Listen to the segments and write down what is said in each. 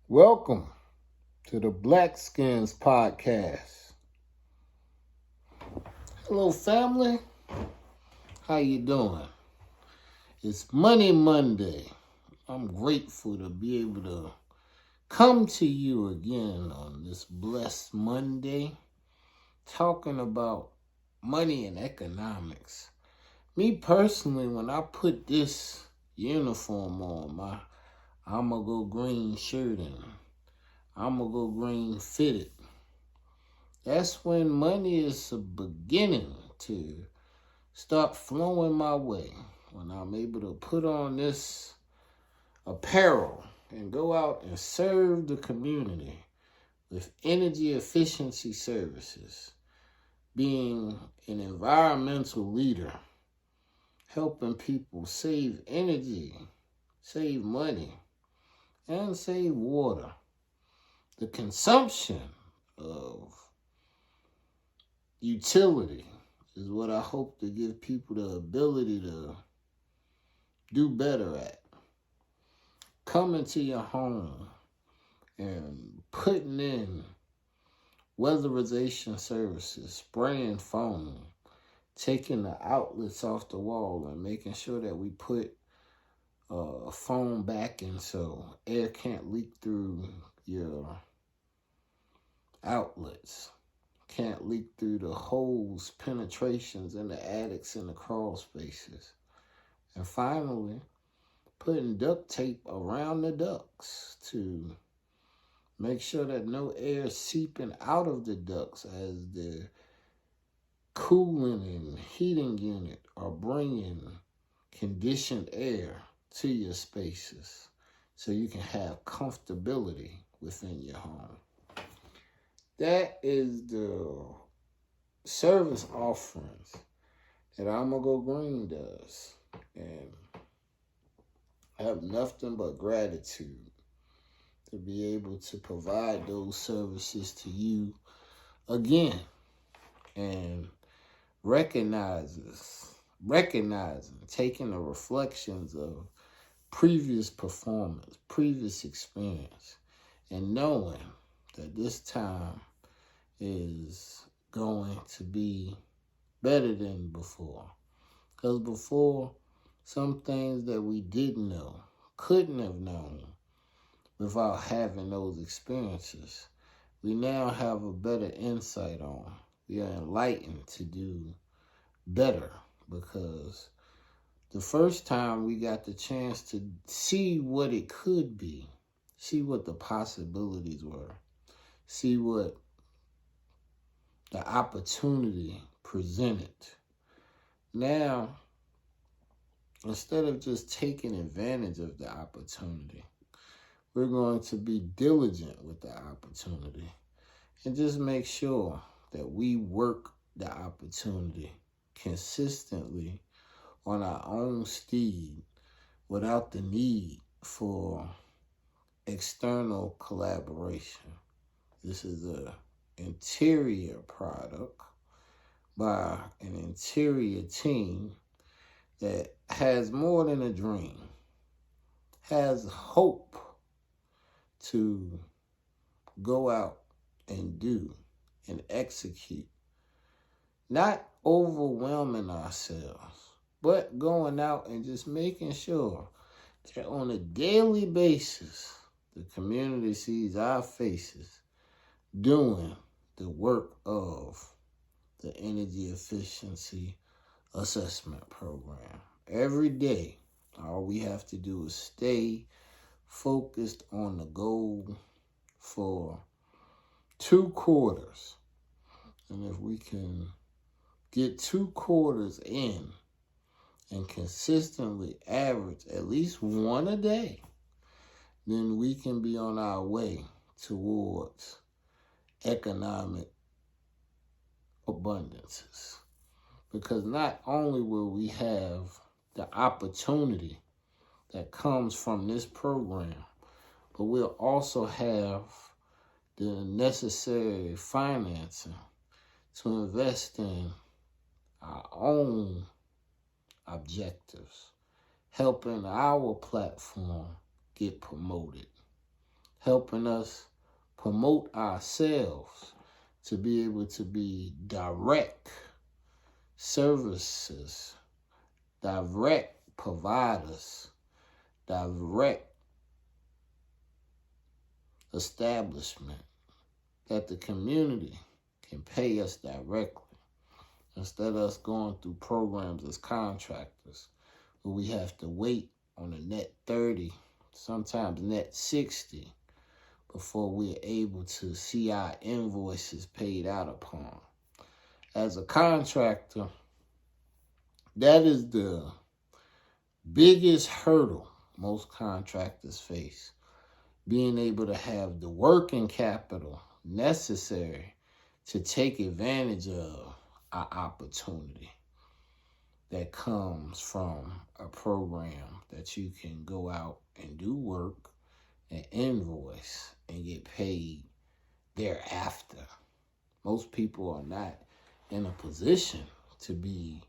Welcome to the Blackskins podcast. Hello, family. How you doing? It's Money Monday. I'm grateful to be able to come to you again on this blessed Monday, talking about money and economics. Me personally, when I put this uniform on, my I'ma go green shirt and I'ma go green fitted. That's when money is beginning to start flowing my way. When I'm able to put on this apparel and go out and serve the community with energy efficiency services, being an environmental leader, helping people save energy, save money, and save water. The consumption of utility is what I hope to give people the ability to do better at. Coming to your home and putting in weatherization services, spraying foam, taking the outlets off the wall and making sure that we put foam backing so air can't leak through your outlets, can't leak through the holes, penetrations in the attics and the crawl spaces. And finally, putting duct tape around the ducts to make sure that no air is seeping out of the ducts as the cooling and heating unit are bringing conditioned air to your spaces so you can have comfortability within your home. That is the service offerings that I'ma Go Green does. And I have nothing but gratitude to be able to provide those services to you again. And recognizing, taking the reflections of previous performance, previous experience, and knowing that this time is going to be better than before. Because before, some things that we didn't know, couldn't have known without having those experiences, we now have a better insight on. We are enlightened to do better because the first time we got the chance to see what it could be, see what the possibilities were, see what the opportunity presented. Now, instead of just taking advantage of the opportunity, we're going to be diligent with the opportunity and just make sure that we work the opportunity consistently on our own steed without the need for external collaboration. This is an interior product by an interior team that has more than a dream, has hope to go out and do and execute, not overwhelming ourselves, but going out and just making sure that on a daily basis, the community sees our faces doing the work of the energy efficiency assessment program. Every day, all we have to do is stay focused on the goal for 2 quarters. And if we can get 2 quarters in and consistently average at least one a day, then we can be on our way towards economic abundances. Because not only will we have the opportunity that comes from this program, but we'll also have the necessary financing to invest in our own objectives, helping our platform get promoted, helping us promote ourselves to be able to be direct services, direct providers, direct establishment that the community can pay us directly instead of us going through programs as contractors where we have to wait on a net 30, sometimes net 60 before we're able to see our invoices paid out upon. As a contractor, that is the biggest hurdle most contractors face, being able to have the working capital necessary to take advantage of our opportunity that comes from a program that you can go out and do work and invoice and get paid thereafter. Most people are not in a position to be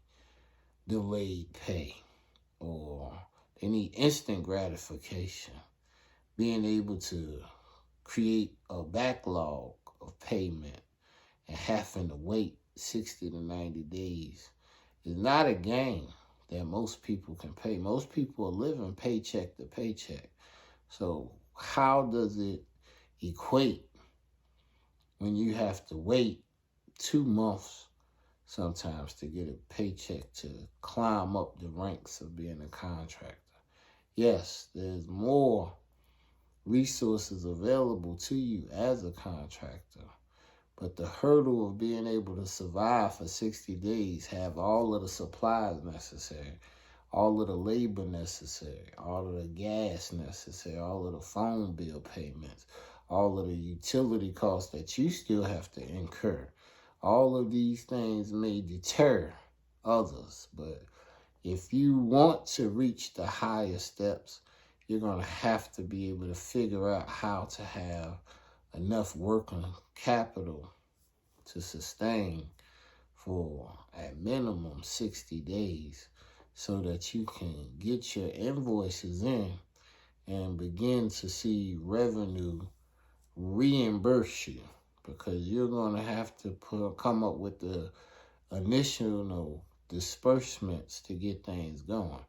delayed pay, or they need instant gratification. Being able to create a backlog of payment and having to wait 60 to 90 days is not a game that most people can pay. Most people are living paycheck to paycheck. So how does it equate when you have to wait 2 months sometimes to get a paycheck to climb up the ranks of being a contractor? Yes, there's more resources available to you as a contractor, but the hurdle of being able to survive for 60 days, have all of the supplies necessary, all of the labor necessary, all of the gas necessary, all of the phone bill payments, all of the utility costs that you still have to incur. All of these things may deter others, but if you want to reach the higher steps, you're going to have to be able to figure out how to have enough working capital to sustain for at minimum 60 days so that you can get your invoices in and begin to see revenue reimburse you, because you're going to have to come up with the initial disbursements to get things going.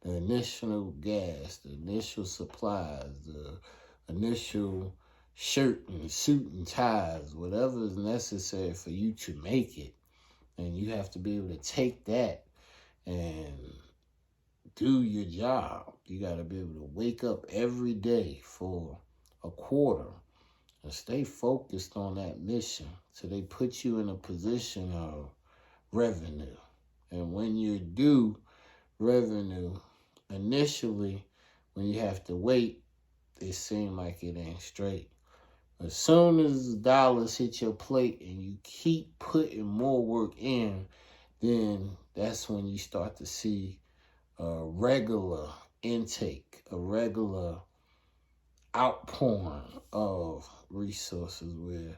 The initial gas, the initial supplies, the initial shirt and suit and ties, whatever is necessary for you to make it. And you have to be able to take that and do your job. You got to be able to wake up every day for a quarter and stay focused on that mission so they put you in a position of revenue. And when you do revenue, initially, when you have to wait, it seems like it ain't straight. As soon as dollars hit your plate and you keep putting more work in, then that's when you start to see a regular intake, a regular outpouring of resources, where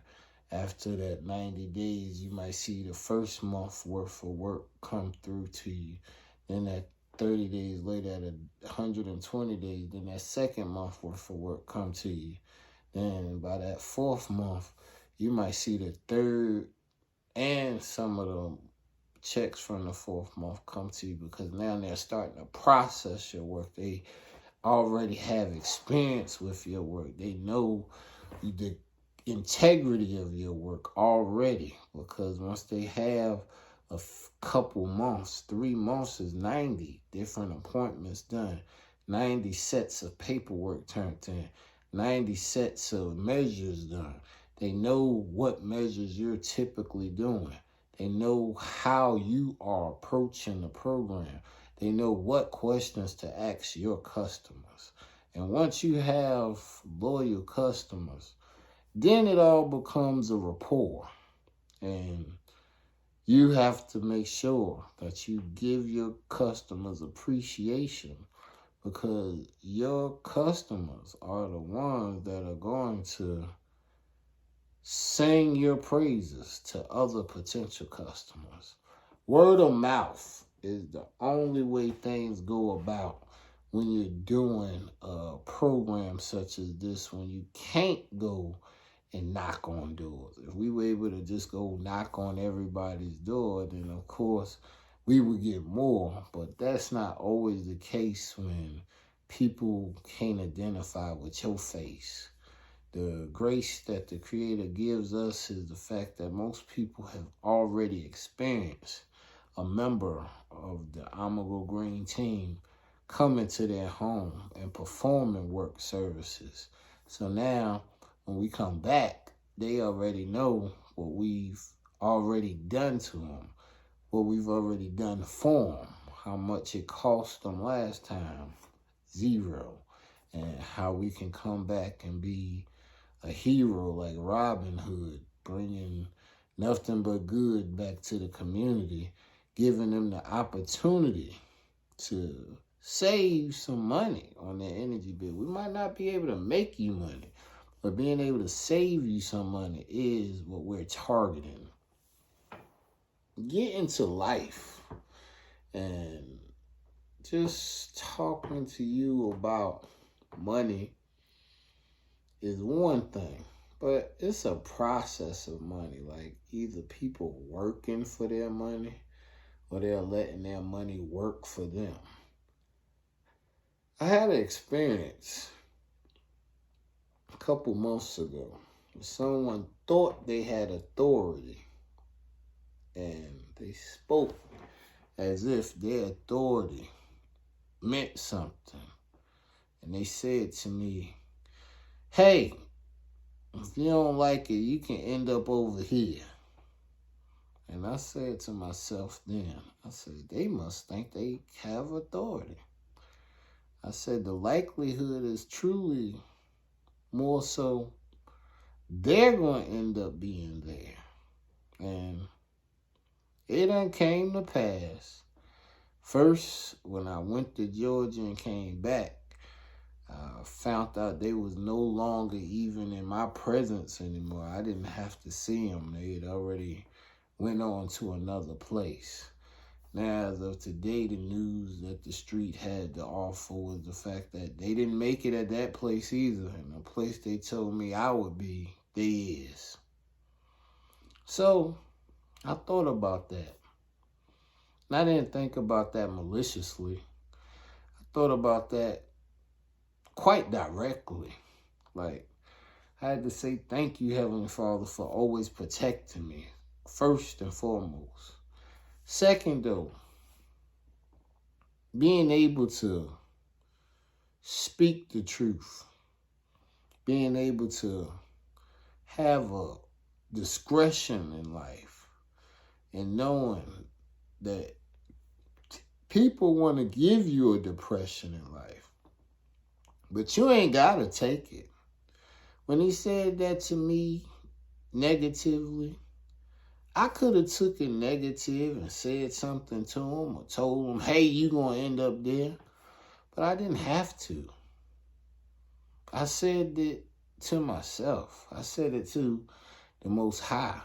after that 90 days, you might see the first month worth of work come through to you. Then that 30 days later, at 120 days, then that second month worth of work come to you. Then by that fourth month, you might see the third and some of the checks from the fourth month come to you, because now they're starting to process your work. They already have experience with your work. They know the integrity of your work already, because once they have a couple months, 3 months is 90 different appointments done, 90 sets of paperwork turned in, 90 sets of measures done. They know what measures you're typically doing. They know how you are approaching the program. They know what questions to ask your customers. And once you have loyal customers, then it all becomes a rapport. And you have to make sure that you give your customers appreciation, because your customers are the ones that are going to sing your praises to other potential customers. Word of mouth is the only way things go about when you're doing a programs such as this when you can't go and knock on doors. If we were able to just go knock on everybody's door, then of course we would get more. But that's not always the case when people can't identify with your face. The grace that the Creator gives us is the fact that most people have already experienced a member of the Amago Green team coming to their home and performing work services. So now, when we come back, they already know what we've already done to them, what we've already done for them, how much it cost them last time, 0, and how we can come back and be a hero like Robin Hood, bringing nothing but good back to the community, giving them the opportunity to save some money on their energy bill. We might not be able to make you money, but being able to save you some money is what we're targeting. Get into life. And just talking to you about money is one thing, but it's a process of money. Like either people working for their money or they're letting their money work for them. I had an experience a couple months ago. Someone thought they had authority and they spoke as if their authority meant something. And they said to me, "Hey, if you don't like it, you can end up over here." And I said to myself then, I said, they must think they have authority. I said, the likelihood is truly more so they're going to end up being there. And it done came to pass. First, when I went to Georgia and came back, I found out they was no longer even in my presence anymore. I didn't have to see them. They had already went on to another place. Now, as of today, the news that the street had to offer was the fact that they didn't make it at that place either. And the place they told me I would be, they is. So, I thought about that. And I didn't think about that maliciously. I thought about that quite directly. Like, I had to say thank you, Heavenly Father, for always protecting me, first and foremost. Second, though, being able to speak the truth, being able to have a discretion in life, and knowing that people want to give you a depression in life, but you ain't got to take it. When he said that to me negatively, I could have took it negative and said something to him or told him, "Hey, you going to end up there." But I didn't have to. I said it to myself. I said it to the Most High.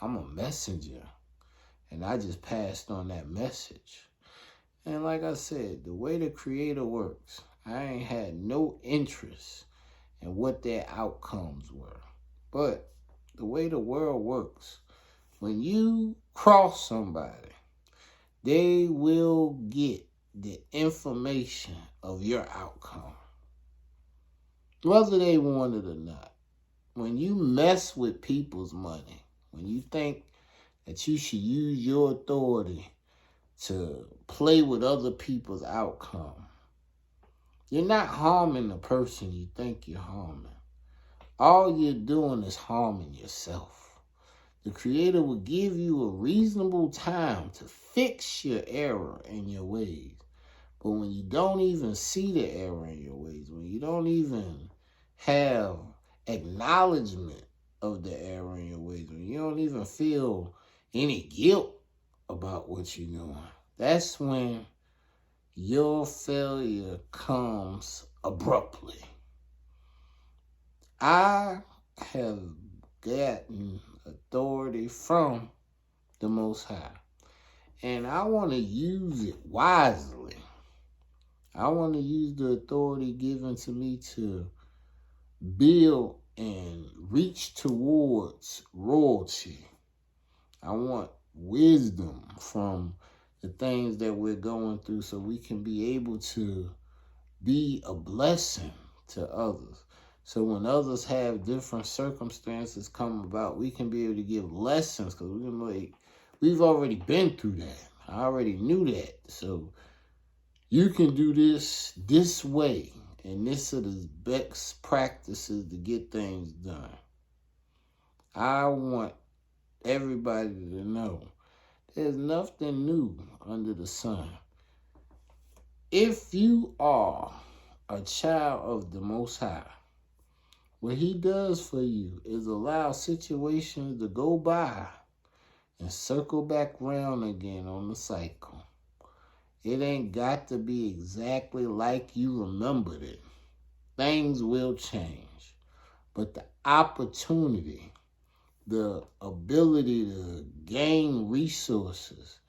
I'm a messenger. And I just passed on that message. And like I said, the way the Creator works, I ain't had no interest in what their outcomes were. But the way the world works, when you cross somebody, they will get the information of your outcome, whether they want it or not. When you mess with people's money, when you think that you should use your authority to play with other people's outcome, you're not harming the person you think you're harming. All you're doing is harming yourself. The Creator will give you a reasonable time to fix your error in your ways. But when you don't even see the error in your ways, when you don't even have acknowledgement of the error in your ways, when you don't even feel any guilt about what you're doing, that's when your failure comes abruptly. I have gotten authority from the Most High, and I want to use it wisely. I want to use the authority given to me to build and reach towards royalty. I want wisdom from the things that we're going through so we can be able to be a blessing to others. So when others have different circumstances come about, we can be able to give lessons because we've already been through that. I already knew that. So you can do this way, and this are the best practices to get things done. I want everybody to know there's nothing new under the sun. If you are a child of the Most High, what he does for you is allow situations to go by and circle back round again on the cycle. It ain't got to be exactly like you remembered it. Things will change. But the opportunity, the ability to gain resources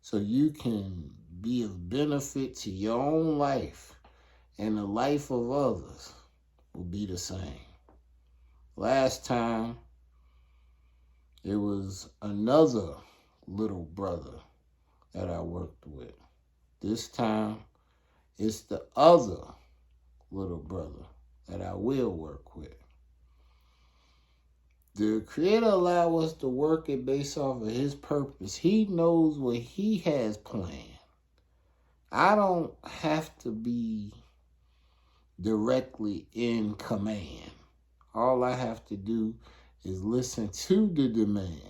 so you can be of benefit to your own life and the life of others will be the same. Last time, it was another little brother that I worked with. This time, it's the other little brother that I will work with. The Creator allow us to work it based off of his purpose. He knows what he has planned. I don't have to be directly in command. All I have to do is listen to the demand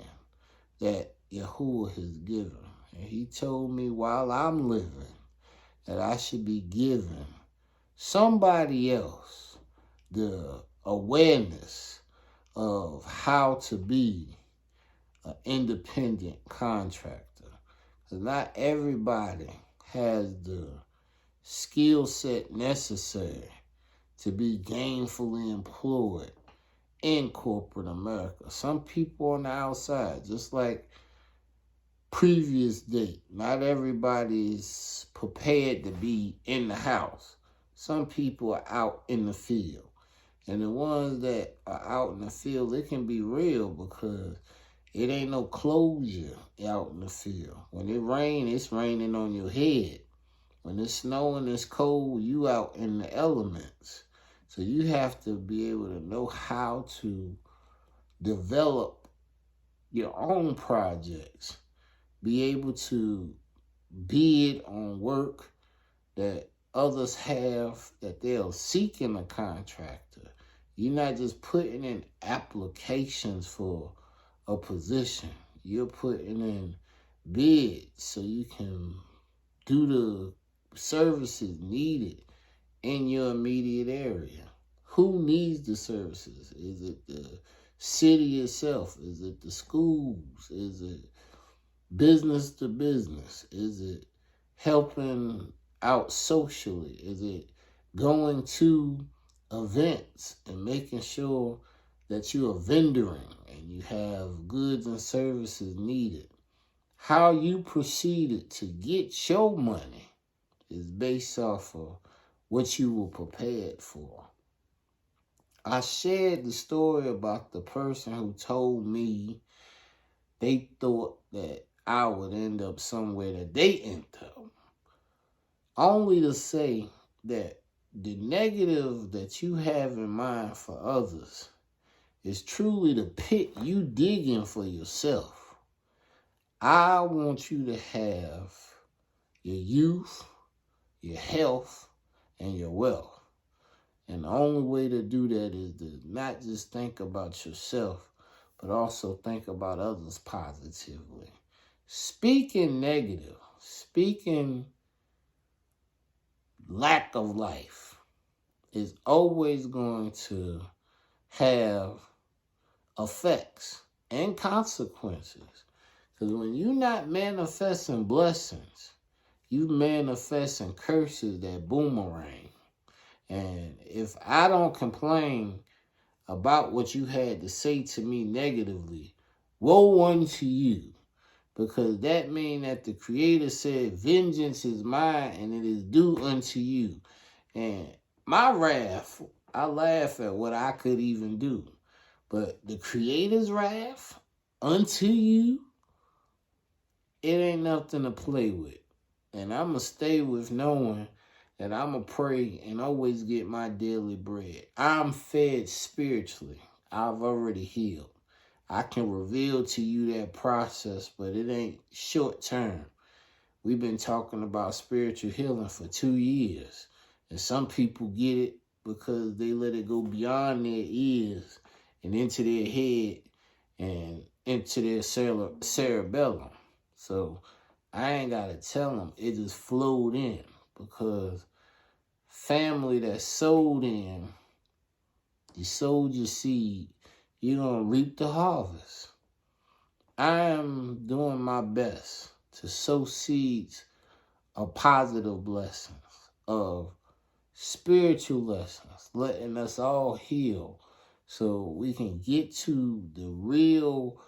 that Yahuwah has given. And he told me while I'm living that I should be giving somebody else the awareness of how to be an independent contractor. Because not everybody has the skill set necessary to be gainfully employed in corporate America. Some people on the outside, just like previous date, not everybody's prepared to be in the house. Some people are out in the field. And the ones that are out in the field, it can be real because it ain't no closure out in the field. When it rains, it's raining on your head. When it's snowing, it's cold, you out in the elements. So you have to be able to know how to develop your own projects. Be able to bid on work that others have, that they're seeking a contractor. You're not just putting in applications for a position. You're putting in bids so you can do the services needed in your immediate area. Who needs the services? Is it the city itself? Is it the schools? Is it business to business? Is it helping out socially? Is it going to events and making sure that you're vendoring and you have goods and services needed? How you proceeded to get your money is based off of what you were prepared for. I shared the story about the person who told me they thought that I would end up somewhere that they end up. Only to say that the negative that you have in mind for others is truly the pit you digging for yourself. I want you to have your youth, your health, and your wealth. And the only way to do that is to not just think about yourself, but also think about others positively. Speaking negative, speaking lack of life is always going to have effects and consequences. Because when you're not manifesting blessings, you manifesting curses that boomerang. And if I don't complain about what you had to say to me negatively, woe unto you. because that means that the Creator said, vengeance is mine and it is due unto you. And my wrath, I laugh at what I could even do. But the Creator's wrath unto you, it ain't nothing to play with. And I'm going to stay with knowing that I'm going to pray and always get my daily bread. I'm fed spiritually. I've already healed. I can reveal to you that process, but it ain't short term. We've been talking about spiritual healing for 2 years. And some people get it because they let it go beyond their ears and into their head and into their cerebellum. So I ain't got to tell them. It just flowed in because family that sowed in, you sowed your seed, you're going to reap the harvest. I am doing my best to sow seeds of positive blessings, of spiritual lessons, letting us all heal so we can get to the real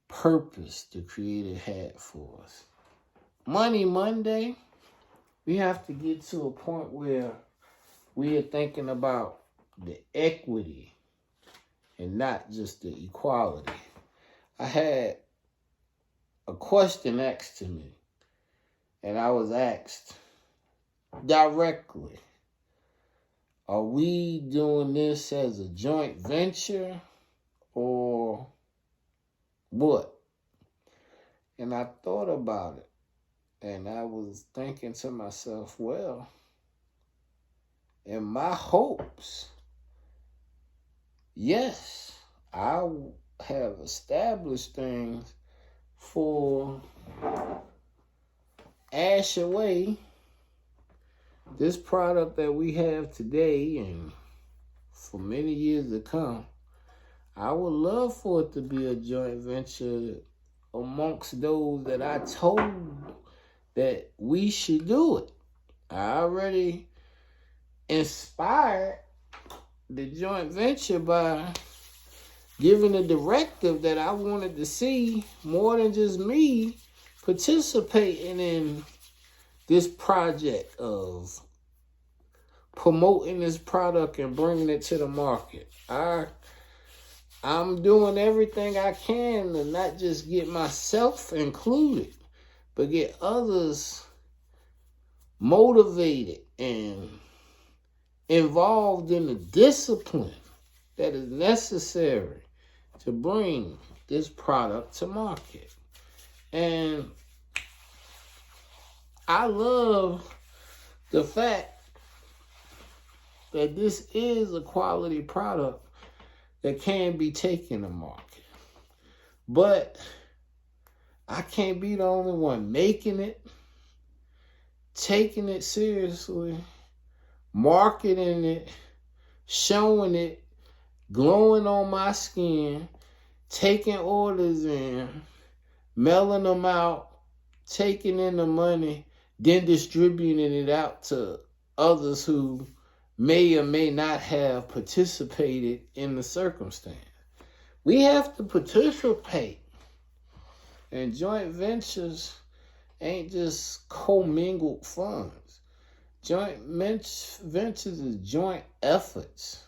purpose the Creator had for us. Money Monday, we have to get to a point where we are thinking about the equity and not just the equality. I had a question asked to me, and I was asked directly, are we doing this as a joint venture or what? And I thought about it, and I was thinking to myself, well, in my hopes, yes, I have established things for YAHReal, this product that we have today and for many years to come. I would love for it to be a joint venture amongst those that I told that we should do it. I already inspired the joint venture by giving a directive that I wanted to see more than just me participating in this project of promoting this product and bringing it to the market. I'm doing everything I can to not just get myself included, but get others motivated and involved in the discipline that is necessary to bring this product to market. And I love the fact that this is a quality product that can be taken to market. But I can't be the only one making it, taking it seriously, marketing it, showing it, glowing on my skin, taking orders in, mailing them out, taking in the money, then distributing it out to others who may or may not have participated in the circumstance. We have to participate. And joint ventures ain't just commingled funds. Joint ventures is joint efforts.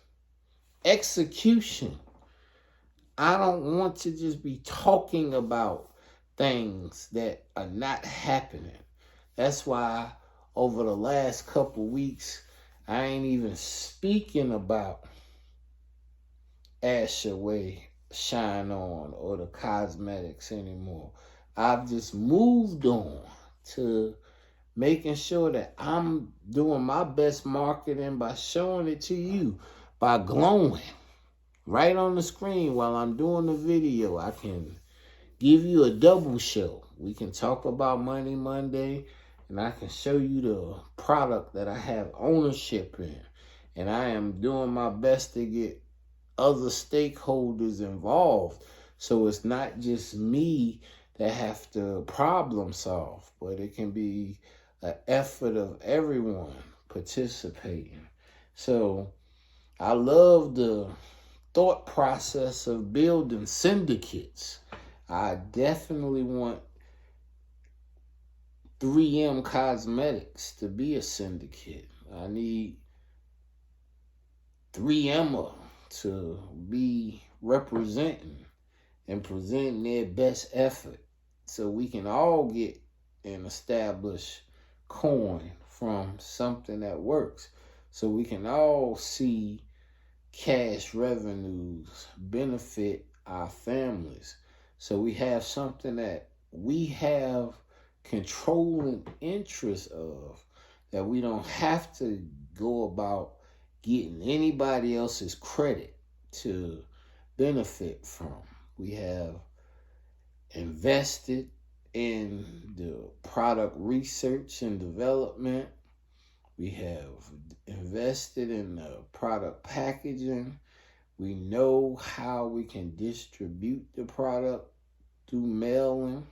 Execution. I don't want to just be talking about things that are not happening. That's why over the last couple weeks, I ain't even speaking about YAHReal, Shine On, or the cosmetics anymore. I've just moved on to making sure that I'm doing my best marketing by showing it to you, by glowing right on the screen while I'm doing the video. I can give you a double show. We can talk about Money Monday, and I can show you the product that I have ownership in. And I am doing my best to get other stakeholders involved. So it's not just me that have to problem solve, but it can be an effort of everyone participating. So I love the thought process of building syndicates. I definitely want 3M Cosmetics to be a syndicate. I need 3M to be representing and presenting their best effort so we can all get an established coin from something that works. So we can all see cash revenues benefit our families. So we have something that we have controlling interest of, that we don't have to go about getting anybody else's credit to benefit from. We have invested in the product research and development. We have invested in the product packaging. We know how we can distribute the product through mailing.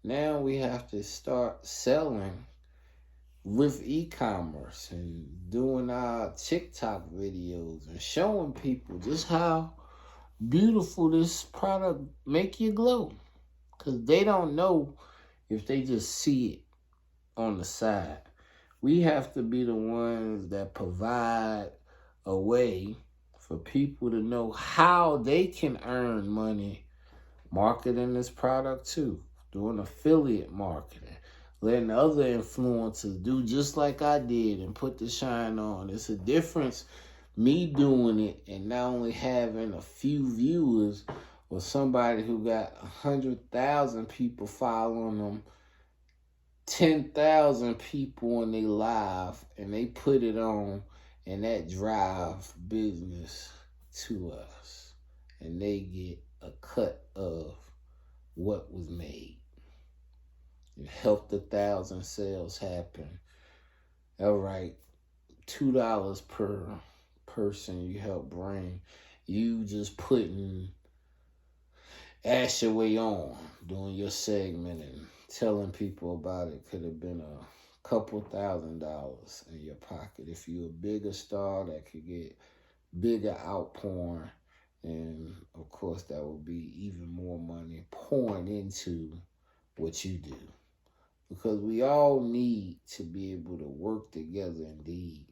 Now we have to start selling with e-commerce and doing our TikTok videos and showing people just how beautiful this product make you glow. Because they don't know if they just see it on the side. We have to be the ones that provide a way for people to know how they can earn money marketing this product too, doing affiliate marketing, letting other influencers do just like I did and put the shine on. It's a difference me doing it and not only having a few viewers or somebody who got 100,000 people following them, 10,000 people on their live, and they put it on, and that drive business to us, and they get a cut of what was made. And helped 1,000 sales happen. All right, $2 per person you help bring. You just putting Ashaway on, doing your segment and telling people about it could have been a couple $1,000s in your pocket. If you're a bigger star, that could get bigger outpouring. And of course, that would be even more money pouring into what you do. Because we all need to be able to work together indeed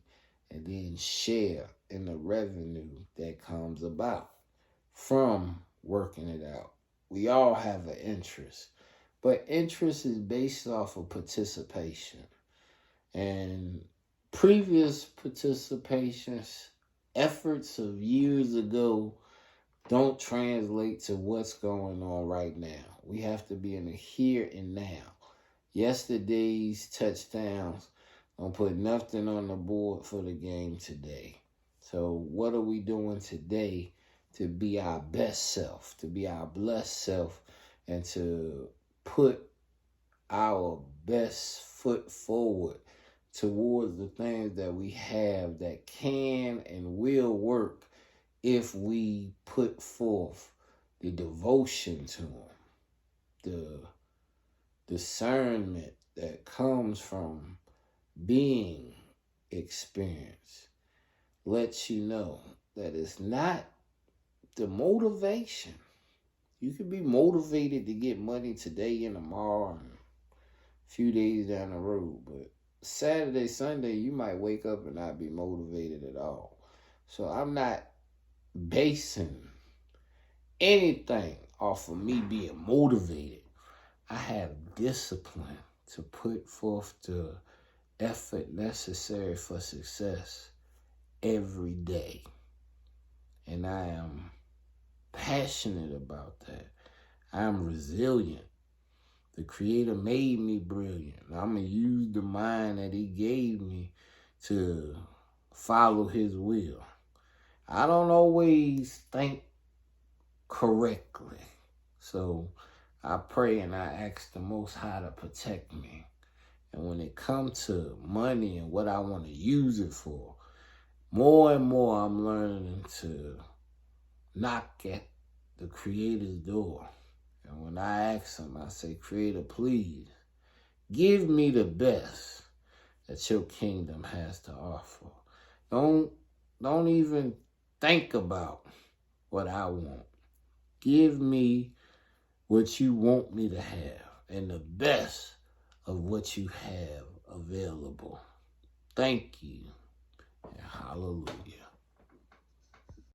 and then share in the revenue that comes about from working it out. We all have an interest, but interest is based off of participation. And previous participations, efforts of years ago, don't translate to what's going on right now. We have to be in the here and now. Yesterday's touchdowns don't put nothing on the board for the game today. So what are we doing today to be our best self, to be our blessed self, and to put our best foot forward towards the things that we have that can and will work if we put forth the devotion to them, the discernment that comes from being experienced, lets you know that it's not the motivation. You can be motivated to get money today and tomorrow and a few days down the road, but Saturday, Sunday, you might wake up and not be motivated at all. So I'm not basing anything off of me being motivated. I have discipline to put forth the effort necessary for success every day. And I am passionate about that. I am resilient. The Creator made me brilliant. I'm going to use the mind that He gave me to follow His will. I don't always think correctly. So I pray and I ask the Most High to protect me. And when it comes to money and what I want to use it for, more and more I'm learning to knock at the Creator's door. And when I ask Him, I say, Creator, please, give me the best that your kingdom has to offer. Don't even think about what I want. Give me what you want me to have. And the best of what you have available. Thank you, and hallelujah.